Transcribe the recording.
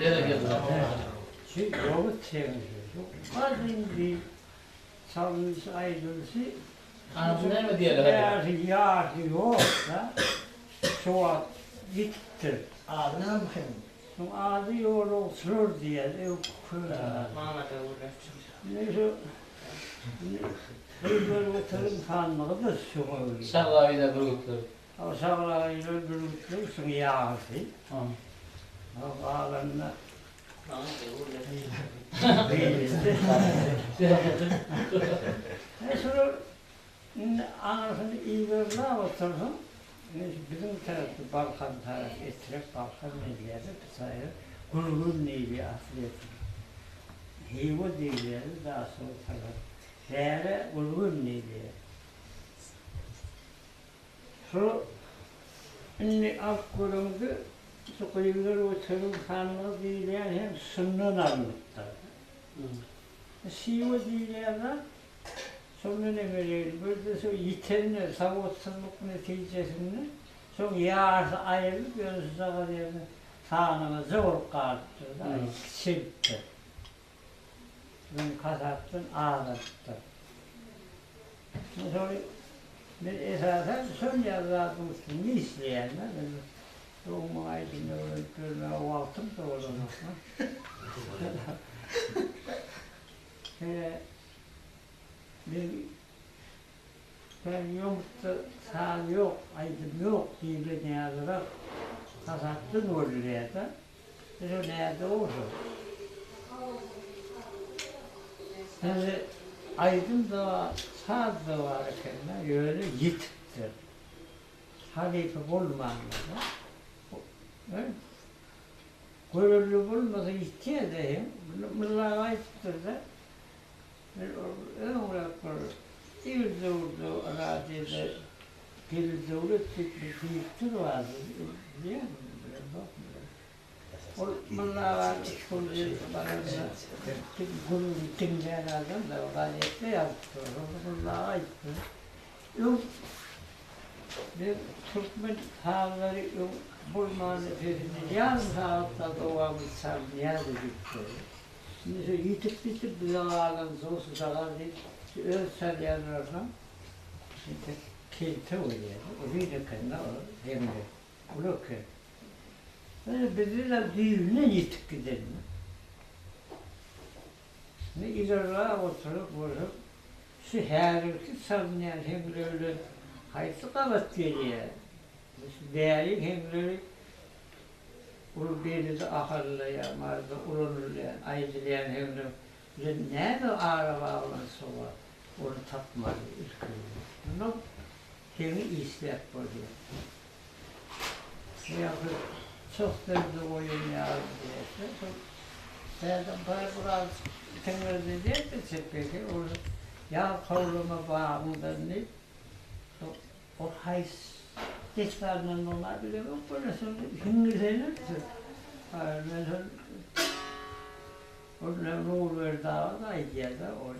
Nereye geldi lan? Şey, yolu temizliyor. Bazen bir savunması ayrılısı Anasını ne mi diyelim? yağ yok da soğuk gitti. Abi ne yapayım? Ağzı yol oturur diye yok böyle. Mehmet'e uğraşmışım. Neyse böyle oturun kanlığı da soğuyor. Şarkıyla gruptur. O sağlarıyla bürüktürsün yağsı. O ağlarına Mehmet'e uğraşmışım. değildi. Sonra anasını iyi görürler otursun. Bizim tarafı Balkan tarafı, Etrek Balkan neyleri, vesaire. Gurgun neyli asliyeti. Hivo neyleri daha sonra taraf. Değerli gurgun neyli. Sonra inni alt kurumdu, sokuyorlar oturun kanlı değiller hem sınırın almışlar. Hivo değillerden sonra ne böyle, böyle sonra yiterini, savaşsızlık neticesinde sonra yağarsa ayrılıp gözü kadar yerine sağına zor kalktı, çilpti. Bunu kasattın, ağlattı. Sonra ben esasen son yazardım üstünü isteyenler, doğumu aydınlığı görmeye o altın da olanlar. Ben yoktu, sağ yok, aydın yok diye ne yazarak kasattın oraya da. Biz nerede oldu? Yani aydın da var, sağ da var kendine, öyle yitiktir. Halife bulmanmadı. Gönüllü bulmasa ihtiyaç edeyim, bunlar ayıptır da. İlde orada arazide bir devlet bir kültür vardı, biliyor musun? Bunlar var, işgulcu barajda, gurur dinleyenlerden de o gayette yaptı, bunlar ayıptı. Yok, bir Türkmen halleri yok, bulmanı dediğinde, yarım saatte doğamışsam, nerede gitti? Şimdi yitip bitip bir zamanın soğusu salar değil, ölçer yerlerden, şimdi kilte oluyor, o bir de kendine o, hem de, ulu ki. Yani bizler düğüne yitik gidelim. Ne ileride oturup, şu herki savunyan hem de öyle, haysı kavat geliyor. Değerli hem de öyle, ulu birisi akıllıya, marda ulunurlayan, aydırlayan hem de nerede araba olması var, onu tapmadı, ürküyor. Bunu kimi ister oluyor. Çok dövdü oyun yazdı diye. Zaten para kural temizli diye de çekpeki. Ya kavluma bağımda ne? O hays geçlerden onlar bile yok. Böyle sonra hüngüzenirdi. Mesela onlar nur verdi ağda, idiyada onu.